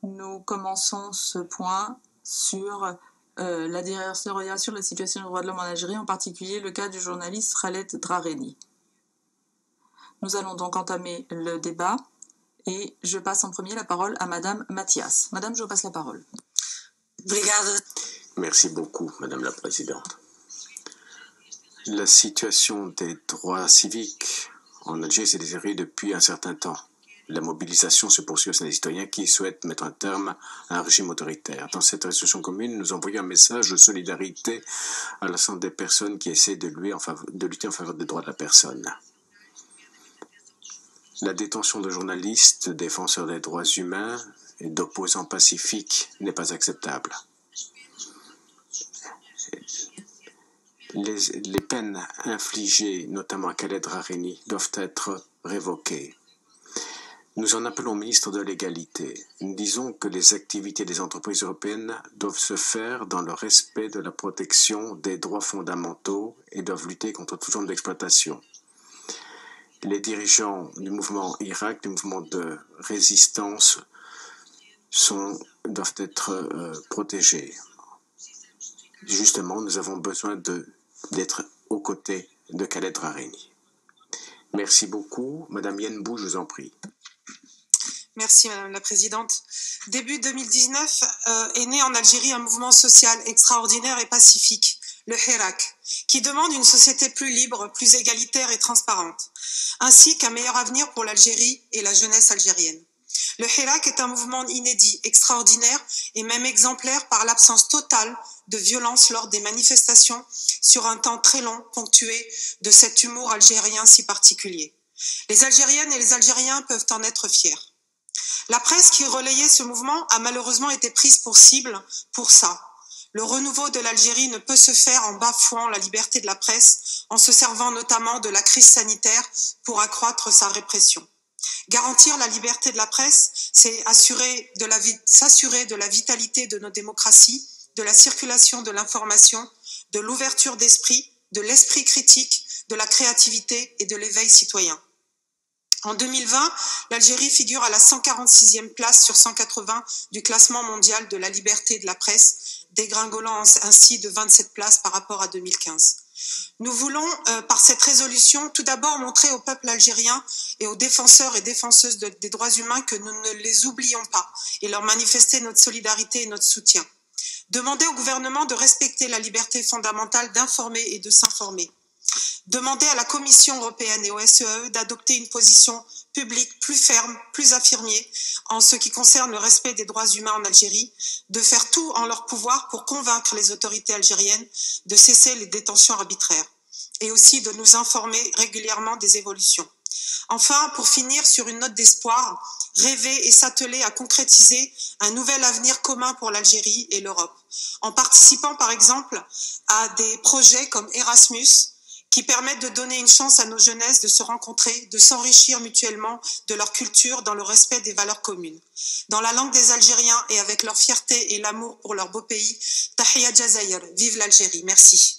Nous commençons ce point sur la détérioration de la situation des droits de l'homme en Algérie, en particulier le cas du journaliste Khaled Drareni. Nous allons donc entamer le débat et je passe en premier la parole à Madame Mathias. Madame, je vous passe la parole. Merci beaucoup, Madame la Présidente. La situation des droits civiques en Algérie s'est détériorée depuis un certain temps. La mobilisation se poursuit au sein des citoyens qui souhaitent mettre un terme à un régime autoritaire. Dans cette résolution commune, nous envoyons un message de solidarité à l'ensemble des personnes qui essaient de lutter en faveur des droits de la personne. La détention de journalistes, défenseurs des droits humains et d'opposants pacifiques n'est pas acceptable. Les peines infligées, notamment à Khaled Drareni, doivent être révoquées. Nous en appelons au ministre de l'Égalité. Nous disons que les activités des entreprises européennes doivent se faire dans le respect de la protection des droits fondamentaux et doivent lutter contre toute forme d'exploitation. Les dirigeants du mouvement Irak, du mouvement de résistance, doivent être protégés. Justement, nous avons besoin d'être aux côtés de Khaled Drareni. Merci beaucoup. Madame Yenbou, je vous en prie. Merci Madame la Présidente. Début 2019 est né en Algérie un mouvement social extraordinaire et pacifique, le Hirak, qui demande une société plus libre, plus égalitaire et transparente, ainsi qu'un meilleur avenir pour l'Algérie et la jeunesse algérienne. Le Hirak est un mouvement inédit, extraordinaire et même exemplaire par l'absence totale de violence lors des manifestations sur un temps très long, ponctué de cet humour algérien si particulier. Les Algériennes et les Algériens peuvent en être fiers. La presse qui relayait ce mouvement a malheureusement été prise pour cible pour ça. Le renouveau de l'Algérie ne peut se faire en bafouant la liberté de la presse, en se servant notamment de la crise sanitaire pour accroître sa répression. Garantir la liberté de la presse, c'est s'assurer de la vitalité de nos démocraties, de la circulation de l'information, de l'ouverture d'esprit, de l'esprit critique, de la créativité et de l'éveil citoyen. En 2020, l'Algérie figure à la 146e place sur 180 du classement mondial de la liberté de la presse, dégringolant ainsi de 27 places par rapport à 2015. Nous voulons, par cette résolution, tout d'abord montrer au peuple algérien et aux défenseurs et défenseuses des droits humains que nous ne les oublions pas et leur manifester notre solidarité et notre soutien. Demander au gouvernement de respecter la liberté fondamentale d'informer et de s'informer. Demander à la Commission européenne et au SEE d'adopter une position publique plus ferme, plus affirmée en ce qui concerne le respect des droits humains en Algérie, de faire tout en leur pouvoir pour convaincre les autorités algériennes de cesser les détentions arbitraires et aussi de nous informer régulièrement des évolutions. Enfin, pour finir sur une note d'espoir, rêver et s'atteler à concrétiser un nouvel avenir commun pour l'Algérie et l'Europe, en participant par exemple à des projets comme Erasmus, qui permettent de donner une chance à nos jeunesses de se rencontrer, de s'enrichir mutuellement de leur culture dans le respect des valeurs communes. Dans la langue des Algériens et avec leur fierté et l'amour pour leur beau pays, Tahia Jazair, vive l'Algérie. Merci.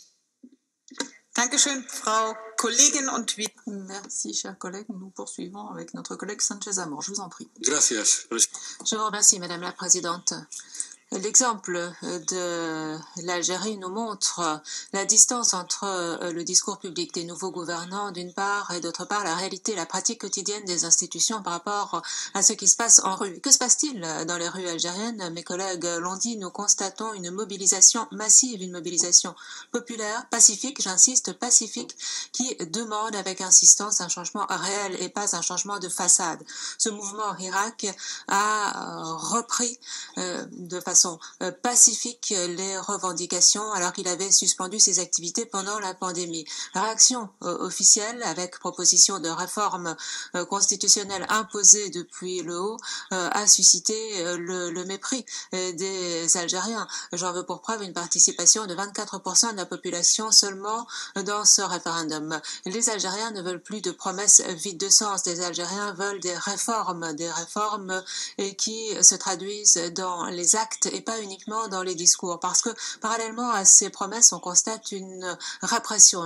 Dankeschön, Frau Kollegin und Merci, chers collègues. Nous poursuivons avec notre collègue Sanchez Amor. Je vous en prie. Gracias. Je vous remercie, Madame la Présidente. L'exemple de l'Algérie nous montre la distance entre le discours public des nouveaux gouvernants d'une part et d'autre part la réalité, la pratique quotidienne des institutions par rapport à ce qui se passe en rue. Que se passe-t-il dans les rues algériennes? Mes collègues l'ont dit, nous constatons une mobilisation massive, une mobilisation populaire, pacifique, j'insiste, pacifique, qui demande avec insistance un changement réel et pas un changement de façade. Ce mouvement Hirak a repris de façon pacifique les revendications alors qu'il avait suspendu ses activités pendant la pandémie. La réaction officielle avec proposition de réforme constitutionnelle imposée depuis le haut a suscité le mépris des Algériens. J'en veux pour preuve une participation de 24% de la population seulement dans ce référendum. Les Algériens ne veulent plus de promesses vides de sens. Les Algériens veulent des réformes qui se traduisent dans les actes et pas uniquement dans les discours. Parce que parallèlement à ces promesses, on constate une répression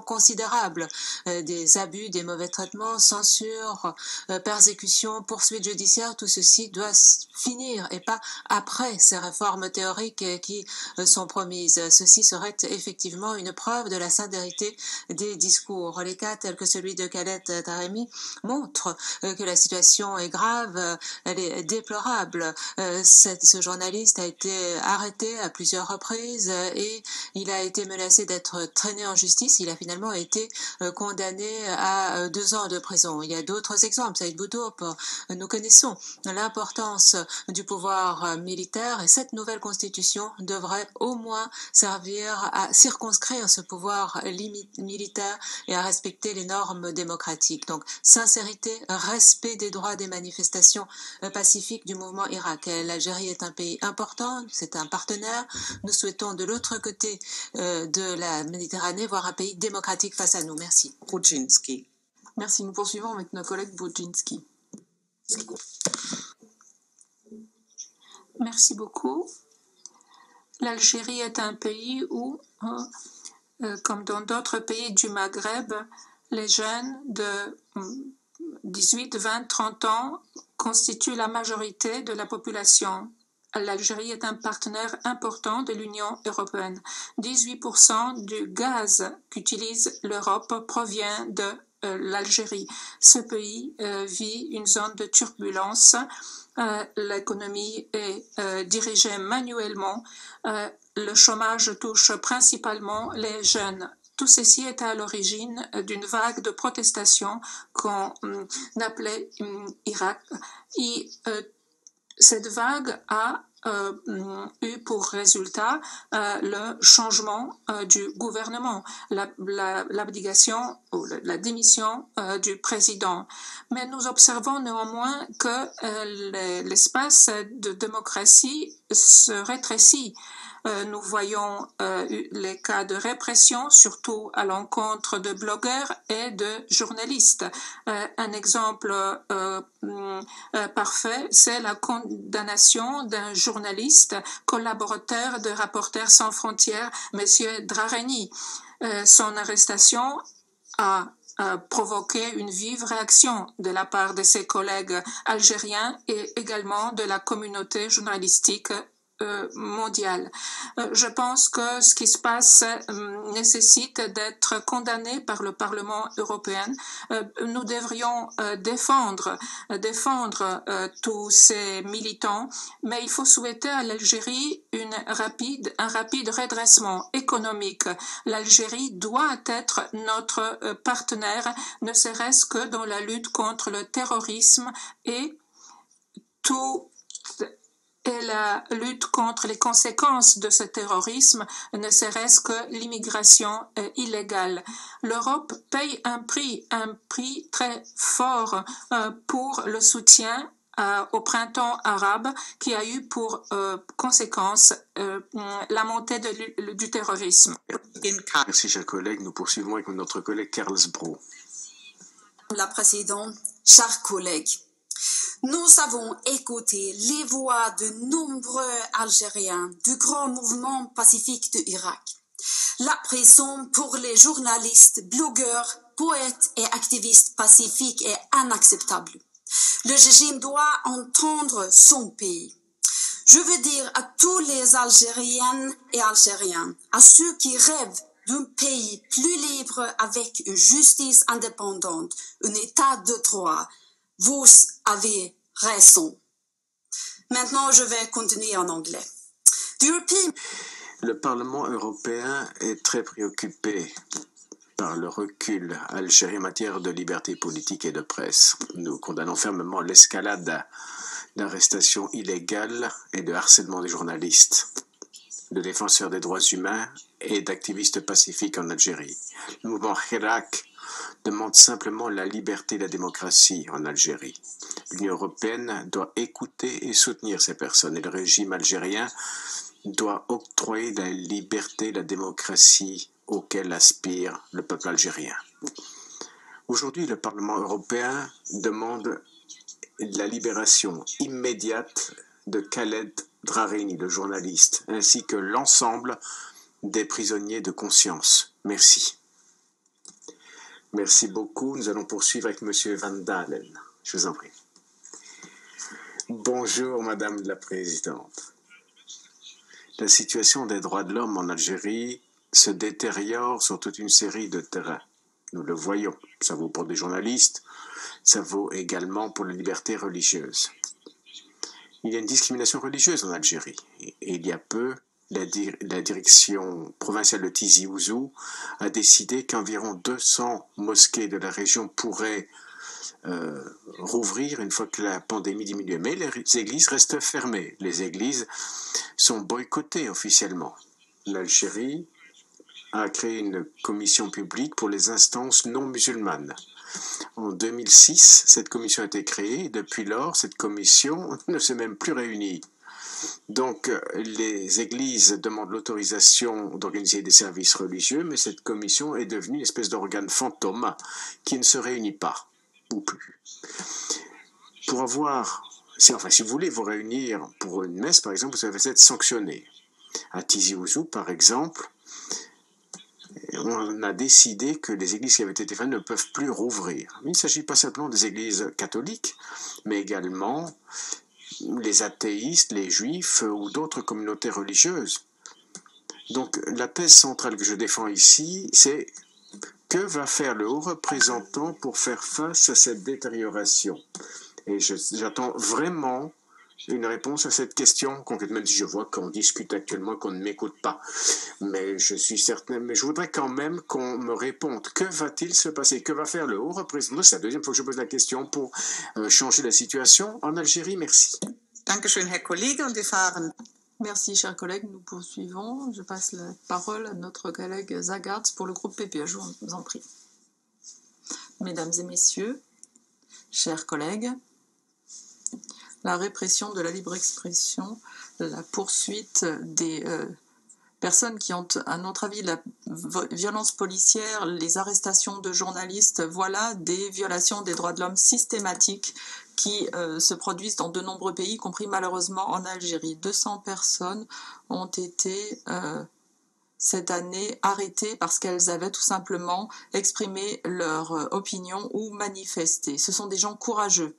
considérable, des abus, des mauvais traitements, censure, persécution, poursuites judiciaires, tout ceci doit finir et pas après ces réformes théoriques qui sont promises. Ceci serait effectivement une preuve de la sincérité des discours. Les cas tels que celui de Khaled Taremi montrent que la situation est grave, elle est déplorable. Ce journaliste a été arrêté à plusieurs reprises et il a été menacé d'être traîné en justice. Il a finalement été condamné à 2 ans de prison. Il y a d'autres exemples. Saïd Boutoup, nous connaissons l'importance du pouvoir militaire et cette nouvelle constitution devrait au moins servir à circonscrire ce pouvoir militaire et à respecter les normes démocratiques. Donc, sincérité, respect des droits des manifestations pacifiques du mouvement Irak. L'Algérie est un pays important, c'est un partenaire. Nous souhaitons de l'autre côté de la Méditerranée voir un pays démocratique face à nous. Merci. Brudzinski. Merci. Nous poursuivons avec notre collègue Brudzinski. Merci beaucoup. L'Algérie est un pays où, comme dans d'autres pays du Maghreb, les jeunes de 18, 20, 30 ans constituent la majorité de la population. L'Algérie est un partenaire important de l'Union européenne. 18% du gaz qu'utilise l'Europe provient de l'Algérie. Ce pays vit une zone de turbulence. L'économie est dirigée manuellement. Le chômage touche principalement les jeunes. Tout ceci est à l'origine d'une vague de protestations qu'on appelait Irak. Et cette vague a eu pour résultat le changement du gouvernement, l'abdication ou la démission du président. Mais nous observons néanmoins que l'espace de démocratie se rétrécit. Nous voyons les cas de répression, surtout à l'encontre de blogueurs et de journalistes. Un exemple parfait, c'est la condamnation d'un journaliste, collaborateur de Reporters sans frontières, M. Drareni. Son arrestation a provoqué une vive réaction de la part de ses collègues algériens et également de la communauté journalistique mondiale. Je pense que ce qui se passe nécessite d'être condamné par le Parlement européen. Nous devrions défendre tous ces militants, mais il faut souhaiter à l'Algérie un rapide redressement économique. L'Algérie doit être notre partenaire, ne serait-ce que dans la lutte contre le terrorisme et la lutte contre les conséquences de ce terrorisme, ne serait-ce que l'immigration illégale. L'Europe paye un prix très fort pour le soutien au printemps arabe qui a eu pour conséquence la montée du terrorisme. Merci, chers collègues. Nous poursuivons avec notre collègue Karlsbro. La présidente, chers collègues, nous avons écouté les voix de nombreux Algériens du grand mouvement pacifique de Irak. La prison pour les journalistes, blogueurs, poètes et activistes pacifiques est inacceptable. Le régime doit entendre son pays. Je veux dire à tous les Algériennes et Algériens, à ceux qui rêvent d'un pays plus libre avec une justice indépendante, un état de droit, vous avez raison. Maintenant, je vais continuer en anglais. Le Parlement européen est très préoccupé par le recul algérien en matière de liberté politique et de presse. Nous condamnons fermement l'escalade d'arrestations illégales et de harcèlement des journalistes, de défenseurs des droits humains et d'activistes pacifiques en Algérie. Le mouvement Hirak demande simplement la liberté et la démocratie en Algérie. L'Union européenne doit écouter et soutenir ces personnes et le régime algérien doit octroyer la liberté et la démocratie auquel aspire le peuple algérien. Aujourd'hui, le Parlement européen demande la libération immédiate de Khaled Drareni, le journaliste, ainsi que l'ensemble des prisonniers de conscience. Merci. Merci beaucoup. Nous allons poursuivre avec M. Van Dalen. Je vous en prie. Bonjour, Madame la Présidente. La situation des droits de l'homme en Algérie se détériore sur toute une série de terrains. Nous le voyons. Ça vaut pour des journalistes, ça vaut également pour la liberté religieuse. Il y a une discrimination religieuse en Algérie. Et il y a peu, la direction provinciale de Tizi Ouzou a décidé qu'environ 200 mosquées de la région pourraient rouvrir une fois que la pandémie diminue. Mais les églises restent fermées. Les églises sont boycottées officiellement. L'Algérie a créé une commission publique pour les instances non musulmanes. En 2006, cette commission a été créée et depuis lors, cette commission ne s'est même plus réunie. Donc, les églises demandent l'autorisation d'organiser des services religieux, mais cette commission est devenue une espèce d'organe fantôme qui ne se réunit pas, ou plus. Pour avoir, si vous voulez vous réunir pour une messe, par exemple, vous devez être sanctionné. À Tizi Ouzou, par exemple, on a décidé que les églises qui avaient été fermées ne peuvent plus rouvrir. Il ne s'agit pas simplement des églises catholiques, mais également les athéistes, les juifs ou d'autres communautés religieuses. Donc la thèse centrale que je défends ici, c'est que va faire le haut représentant pour faire face à cette détérioration? Et j'attends vraiment une réponse à cette question concrète, même si je vois qu'on discute actuellement, qu'on ne m'écoute pas. Mais je suis certain, mais je voudrais quand même qu'on me réponde. Que va-t-il se passer? Que va faire le haut représentant? C'est la deuxième fois que je pose la question pour changer la situation en Algérie. Merci. Merci, chers collègues. Nous poursuivons. Je passe la parole à notre collègue Zagards pour le groupe PPE. Je vous en prie. Mesdames et messieurs, chers collègues, la répression de la libre expression, la poursuite des personnes qui ont, à notre avis, la violence policière, les arrestations de journalistes, voilà des violations des droits de l'homme systématiques qui se produisent dans de nombreux pays, y compris malheureusement en Algérie. 200 personnes ont été cette année arrêtées parce qu'elles avaient tout simplement exprimé leur opinion ou manifesté. Ce sont des gens courageux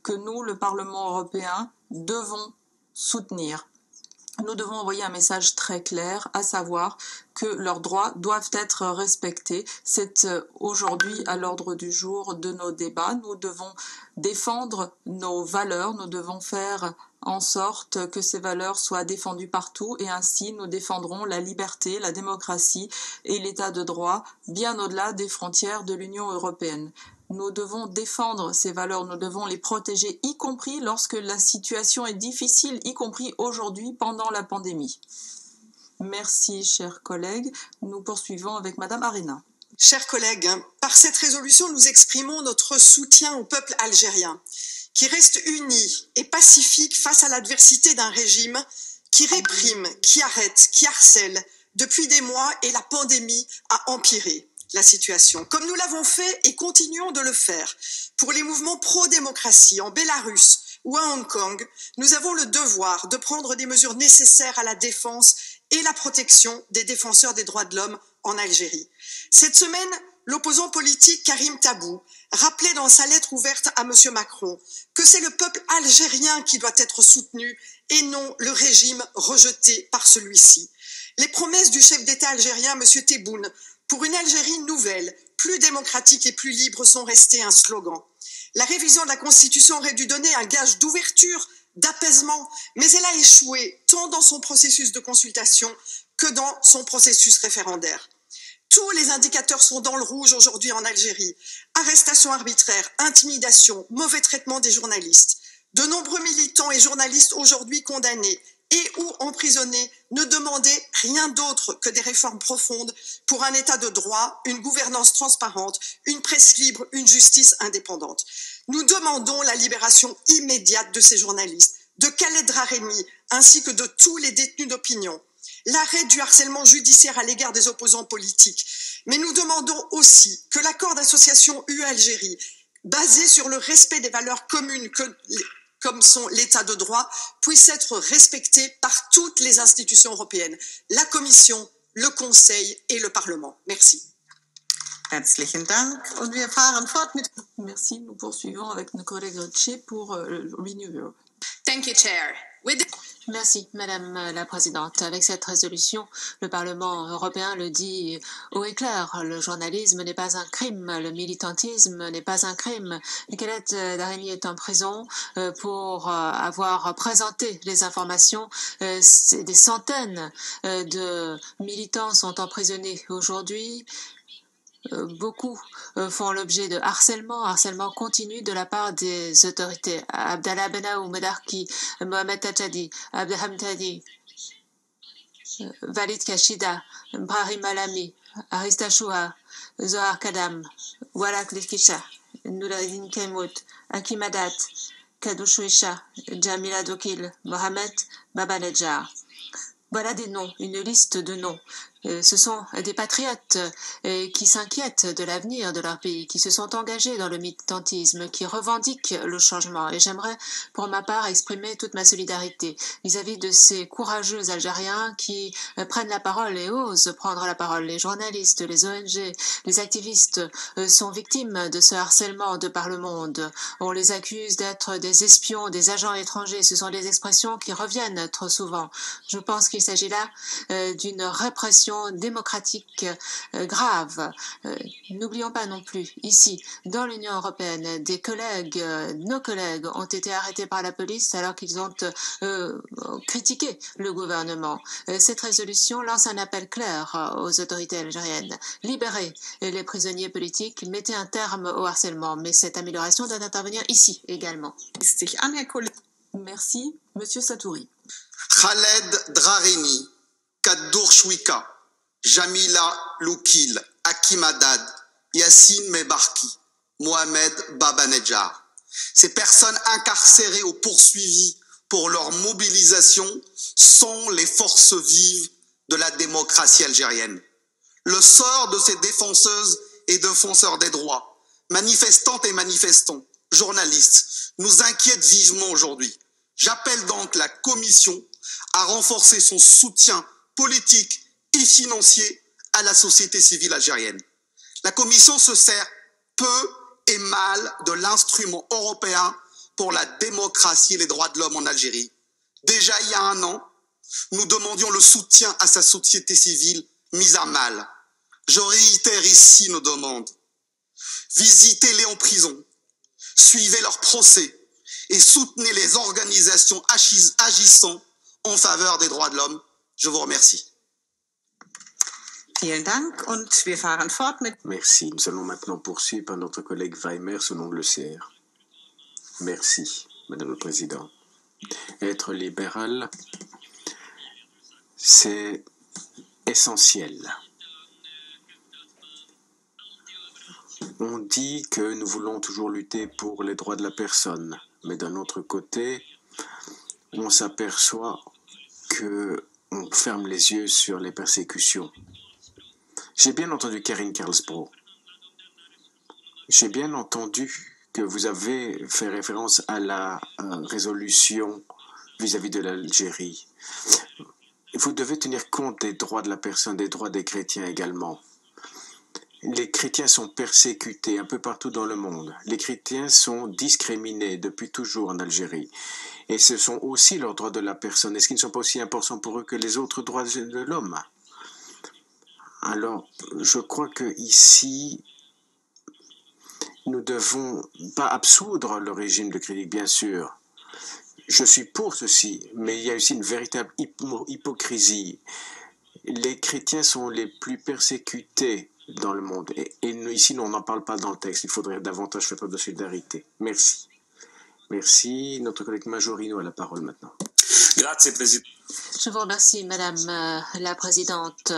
que nous, le Parlement européen, devons soutenir. Nous devons envoyer un message très clair, à savoir que leurs droits doivent être respectés. C'est aujourd'hui à l'ordre du jour de nos débats. Nous devons défendre nos valeurs, nous devons faire en sorte que ces valeurs soient défendues partout et ainsi nous défendrons la liberté, la démocratie et l'état de droit bien au-delà des frontières de l'Union européenne. Nous devons défendre ces valeurs, nous devons les protéger, y compris lorsque la situation est difficile, y compris aujourd'hui pendant la pandémie. Merci, chers collègues. Nous poursuivons avec Madame Arena. Chers collègues, par cette résolution, nous exprimons notre soutien au peuple algérien, qui reste uni et pacifique face à l'adversité d'un régime qui réprime, qui arrête, qui harcèle depuis des mois et la pandémie a empiré la situation, comme nous l'avons fait et continuons de le faire pour les mouvements pro-démocratie en Bélarus ou à Hong Kong. Nous avons le devoir de prendre des mesures nécessaires à la défense et la protection des défenseurs des droits de l'homme en Algérie. Cette semaine, l'opposant politique Karim Tabou rappelait dans sa lettre ouverte à M. Macron que c'est le peuple algérien qui doit être soutenu et non le régime rejeté par celui-ci. Les promesses du chef d'État algérien, M. Tebboune, pour une Algérie nouvelle, plus démocratique et plus libre sont restées un slogan. La révision de la Constitution aurait dû donner un gage d'ouverture, d'apaisement, mais elle a échoué tant dans son processus de consultation que dans son processus référendaire. Tous les indicateurs sont dans le rouge aujourd'hui en Algérie. Arrestations arbitraires, intimidation, mauvais traitement des journalistes. De nombreux militants et journalistes aujourd'hui condamnés et ou emprisonnés ne demandaient rien d'autre que des réformes profondes pour un état de droit, une gouvernance transparente, une presse libre, une justice indépendante. Nous demandons la libération immédiate de ces journalistes, de Khaled Drareni, ainsi que de tous les détenus d'opinion, l'arrêt du harcèlement judiciaire à l'égard des opposants politiques. Mais nous demandons aussi que l'accord d'association UE-Algérie, basé sur le respect des valeurs communes que comme sont l'état de droit, puissent être respectés par toutes les institutions européennes, la Commission, le Conseil et le Parlement. Merci. Herzlichen Dank. Und wir fahren fort mit... Merci, nous poursuivons avec nos collègues Ritchie pour Renew Europe. Thank you, Chair. Merci, Madame la Présidente. Avec cette résolution, le Parlement européen le dit haut et clair. Le journalisme n'est pas un crime, le militantisme n'est pas un crime. Khaled Dareni est en prison pour avoir présenté les informations. Des centaines de militants sont emprisonnés aujourd'hui. Beaucoup font l'objet de harcèlement continu de la part des autorités. Abdallah Benaou, Medarki, Mohamed Tajadi, Abdelham Tadi, Walid Kashida, Brahim Alami, Arista Choua, Zohar Kadam, Walak Likisha, Nouraddin Kemmout, Hakim Haddad, Kadouchou Isha, Jamila Dokil, Mohamed Babanedjar. Voilà des noms, une liste de noms. Ce sont des patriotes qui s'inquiètent de l'avenir de leur pays, qui se sont engagés dans le militantisme, qui revendiquent le changement. Et j'aimerais, pour ma part, exprimer toute ma solidarité vis-à-vis de ces courageux Algériens qui prennent la parole et osent prendre la parole. Les journalistes, les ONG, les activistes sont victimes de ce harcèlement de par le monde. On les accuse d'être des espions, des agents étrangers. Ce sont des expressions qui reviennent trop souvent. Je pense qu'il s'agit là d'une répression démocratique grave. N'oublions pas non plus, ici, dans l'Union européenne, des collègues, nos collègues ont été arrêtés par la police alors qu'ils ont critiqué le gouvernement. Cette résolution lance un appel clair aux autorités algériennes. Libérez les prisonniers politiques, mettez un terme au harcèlement, mais cette amélioration doit intervenir ici également. Merci, Monsieur Satouri. Khaled Dareni, Kaddour Chouika, Jamila Loukil, Hakim Haddad, Yassine Mebarki, Mohamed Babanedjar. Ces personnes incarcérées ou poursuivies pour leur mobilisation sont les forces vives de la démocratie algérienne. Le sort de ces défenseuses et défenseurs des droits, manifestantes et manifestants, journalistes, nous inquiète vivement aujourd'hui. J'appelle donc la Commission à renforcer son soutien politique et financier à la société civile algérienne. La Commission se sert peu et mal de l'instrument européen pour la démocratie et les droits de l'homme en Algérie. Déjà il y a un an, nous demandions le soutien à sa société civile mise à mal. Je réitère ici nos demandes. Visitez-les en prison, suivez leurs procès et soutenez les organisations agissant en faveur des droits de l'homme. Je vous remercie. Merci. Nous allons maintenant poursuivre par notre collègue Weimers au nom de l'ECR. Merci, Madame la Présidente. Être libéral, c'est essentiel. On dit que nous voulons toujours lutter pour les droits de la personne, mais d'un autre côté, on s'aperçoit qu'on ferme les yeux sur les persécutions. J'ai bien entendu Karine Karlsbro. J'ai bien entendu que vous avez fait référence à la résolution vis-à-vis de l'Algérie. Vous devez tenir compte des droits de la personne, des droits des chrétiens également. Les chrétiens sont persécutés un peu partout dans le monde. Les chrétiens sont discriminés depuis toujours en Algérie. Et ce sont aussi leurs droits de la personne. Est-ce qu'ils ne sont pas aussi importants pour eux que les autres droits de l'homme? Alors, je crois que ici, nous devons pas absoudre le régime de critique, bien sûr. Je suis pour ceci, mais il y a aussi une véritable hypocrisie. Les chrétiens sont les plus persécutés dans le monde. Et ici, on n'en parle pas dans le texte. Il faudrait davantage faire preuve de solidarité. Merci. Merci. Notre collègue Majorino a la parole maintenant. Grazie, Président. Je vous remercie, Madame la Présidente.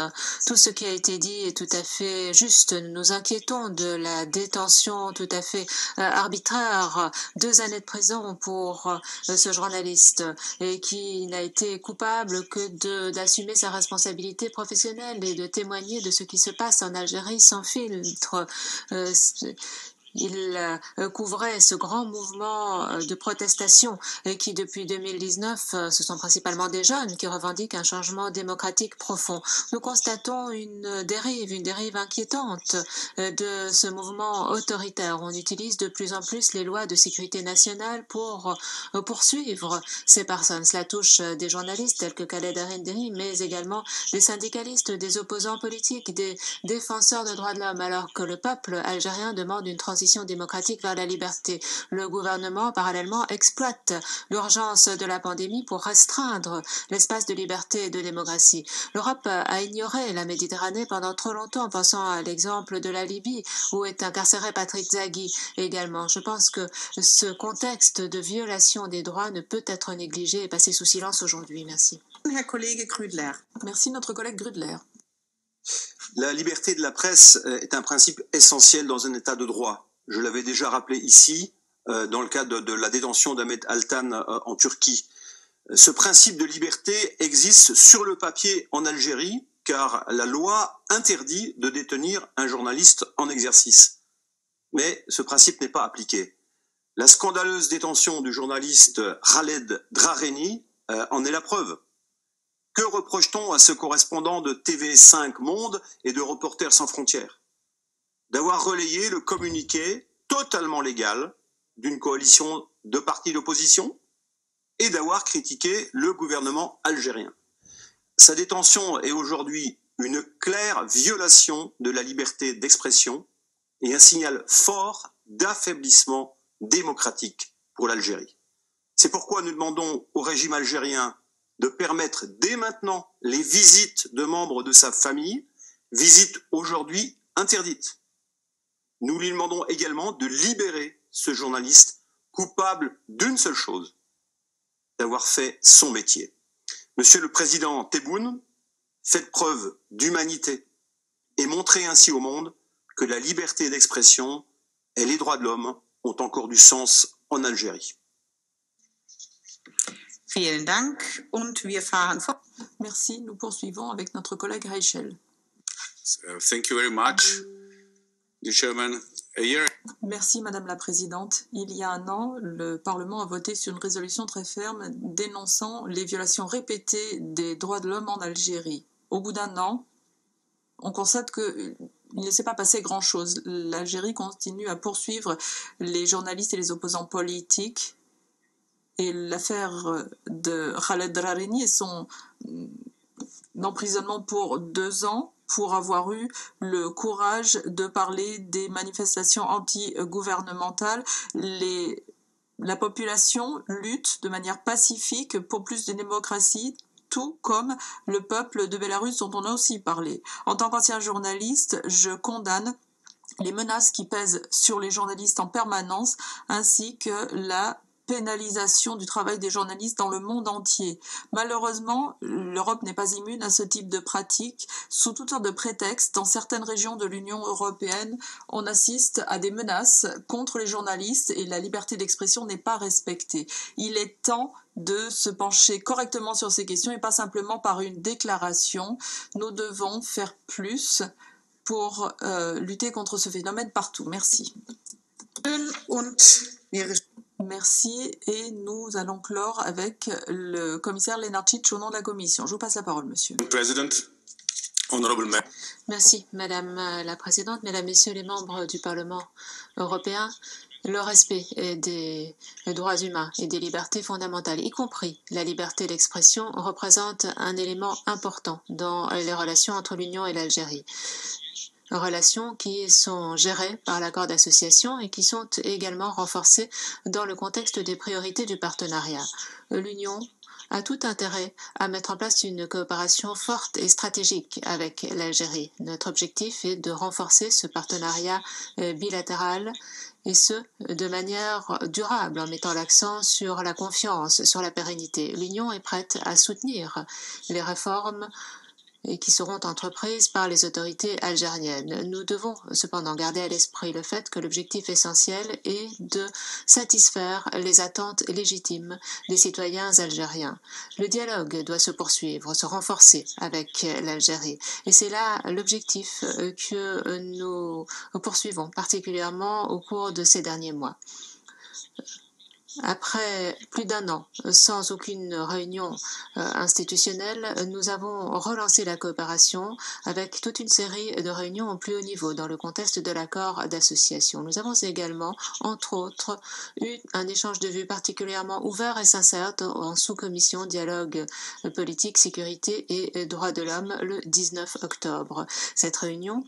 Tout ce qui a été dit est tout à fait juste. Nous nous inquiétons de la détention tout à fait arbitraire. 2 années de prison pour ce journaliste et qui n'a été coupable que d'assumer sa responsabilité professionnelle et de témoigner de ce qui se passe en Algérie sans filtre. Il couvrait ce grand mouvement de protestation qui, depuis 2019, ce sont principalement des jeunes qui revendiquent un changement démocratique profond. Nous constatons une dérive inquiétante de ce mouvement autoritaire. On utilise de plus en plus les lois de sécurité nationale pour poursuivre ces personnes. Cela touche des journalistes tels que Khaled Arenderi, mais également des syndicalistes, des opposants politiques, des défenseurs de droits de l'homme, alors que le peuple algérien demande une transition démocratique vers la liberté. Le gouvernement, parallèlement, exploite l'urgence de la pandémie pour restreindre l'espace de liberté et de démocratie. L'Europe a ignoré la Méditerranée pendant trop longtemps, pensant à l'exemple de la Libye, où est incarcéré Patrick Zaghi également. Je pense que ce contexte de violation des droits ne peut être négligé et passé sous silence aujourd'hui. Merci. Merci, notre collègue Grudler. La liberté de la presse est un principe essentiel dans un état de droit. Je l'avais déjà rappelé ici, dans le cadre de la détention d'Ahmed Altan en Turquie. Ce principe de liberté existe sur le papier en Algérie, car la loi interdit de détenir un journaliste en exercice. Mais ce principe n'est pas appliqué. La scandaleuse détention du journaliste Khaled Drareni en est la preuve. Que reproche-t-on à ce correspondant de TV5 Monde et de Reporters sans frontières? D'avoir relayé le communiqué totalement légal d'une coalition de partis d'opposition et d'avoir critiqué le gouvernement algérien. Sa détention est aujourd'hui une claire violation de la liberté d'expression et un signal fort d'affaiblissement démocratique pour l'Algérie. C'est pourquoi nous demandons au régime algérien de permettre dès maintenant les visites de membres de sa famille, visites aujourd'hui interdites. Nous lui demandons également de libérer ce journaliste coupable d'une seule chose, d'avoir fait son métier. Monsieur le Président Tebboune, faites preuve d'humanité et montrez ainsi au monde que la liberté d'expression et les droits de l'homme ont encore du sens en Algérie. Merci, nous poursuivons avec notre collègue Reichel. Thank you very much, dear Chairman. Merci Madame la Présidente. Il y a un an, le Parlement a voté sur une résolution très ferme dénonçant les violations répétées des droits de l'homme en Algérie. Au bout d'un an, on constate qu'il ne s'est pas passé grand-chose. L'Algérie continue à poursuivre les journalistes et les opposants politiques. Et l'affaire de Khaled Drareni et son emprisonnement pour 2 ans pour avoir eu le courage de parler des manifestations anti-gouvernementales. La population lutte de manière pacifique pour plus de démocratie, tout comme le peuple de Bélarus dont on a aussi parlé. En tant qu'ancien journaliste, je condamne les menaces qui pèsent sur les journalistes en permanence, ainsi que la pénalisation du travail des journalistes dans le monde entier. Malheureusement, l'Europe n'est pas immune à ce type de pratiques. Sous toutes sortes de prétextes, dans certaines régions de l'Union européenne, on assiste à des menaces contre les journalistes et la liberté d'expression n'est pas respectée. Il est temps de se pencher correctement sur ces questions et pas simplement par une déclaration. Nous devons faire plus pour lutter contre ce phénomène partout. Merci. Merci et nous allons clore avec le commissaire Lenarčič au nom de la Commission. Je vous passe la parole, monsieur. Merci, Madame la Présidente, Mesdames, Messieurs les membres du Parlement européen. Le respect des droits humains et des libertés fondamentales, y compris la liberté d'expression, représente un élément important dans les relations entre l'Union et l'Algérie. Relations qui sont gérées par l'accord d'association et qui sont également renforcées dans le contexte des priorités du partenariat. L'Union a tout intérêt à mettre en place une coopération forte et stratégique avec l'Algérie. Notre objectif est de renforcer ce partenariat bilatéral et ce, de manière durable, en mettant l'accent sur la confiance, sur la pérennité. L'Union est prête à soutenir les réformes et qui seront entreprises par les autorités algériennes. Nous devons cependant garder à l'esprit le fait que l'objectif essentiel est de satisfaire les attentes légitimes des citoyens algériens. Le dialogue doit se poursuivre, se renforcer avec l'Algérie. Et c'est là l'objectif que nous poursuivons, particulièrement au cours de ces derniers mois. Après plus d'un an sans aucune réunion institutionnelle, nous avons relancé la coopération avec toute une série de réunions au plus haut niveau dans le contexte de l'accord d'association. Nous avons également, entre autres, eu un échange de vues particulièrement ouvert et sincère en sous-commission dialogue politique, sécurité et droits de l'homme le 19 octobre. Cette réunion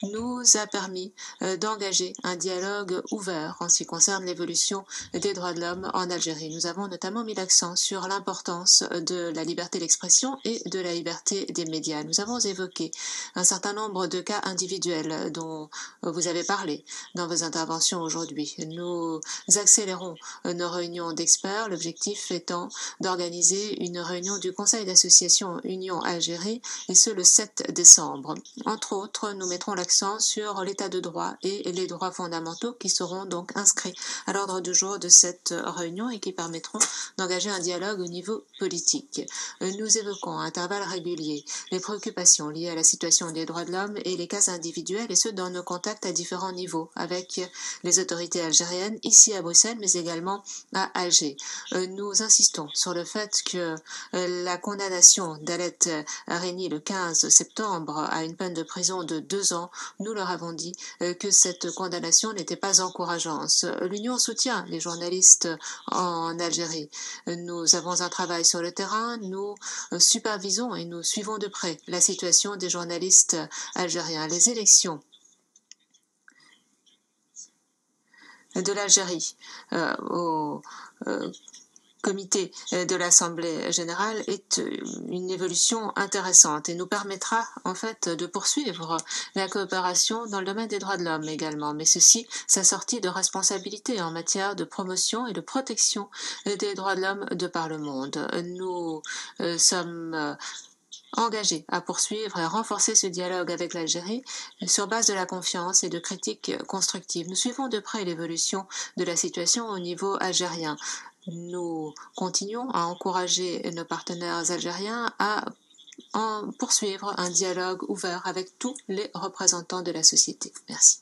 nous a permis d'engager un dialogue ouvert en ce qui concerne l'évolution des droits de l'homme en Algérie. Nous avons notamment mis l'accent sur l'importance de la liberté d'expression et de la liberté des médias. Nous avons évoqué un certain nombre de cas individuels dont vous avez parlé dans vos interventions aujourd'hui. Nous accélérons nos réunions d'experts, l'objectif étant d'organiser une réunion du Conseil d'association Union-Algérie, et ce le 7 décembre. Entre autres, nous mettrons l'accent sur l'état de droit et les droits fondamentaux qui seront donc inscrits à l'ordre du jour de cette réunion et qui permettront d'engager un dialogue au niveau politique. Nous évoquons à intervalles réguliers les préoccupations liées à la situation des droits de l'homme et les cas individuels, et ce dans nos contacts à différents niveaux avec les autorités algériennes ici à Bruxelles mais également à Alger. Nous insistons sur le fait que la condamnation d'Alet Harini le 15 septembre à une peine de prison de 2 ans, nous leur avons dit que cette condamnation n'était pas encourageante. L'Union soutient les journalistes en Algérie. Nous avons un travail sur le terrain, nous supervisons et nous suivons de près la situation des journalistes algériens. Les élections de l'Algérie au comité de l'Assemblée générale est une évolution intéressante et nous permettra en fait de poursuivre la coopération dans le domaine des droits de l'homme également, mais ceci s'assortit de responsabilités en matière de promotion et de protection des droits de l'homme de par le monde. Nous sommes engagés à poursuivre et à renforcer ce dialogue avec l'Algérie sur base de la confiance et de critiques constructives. Nous suivons de près l'évolution de la situation au niveau algérien. Nous continuons à encourager nos partenaires algériens à poursuivre un dialogue ouvert avec tous les représentants de la société. Merci.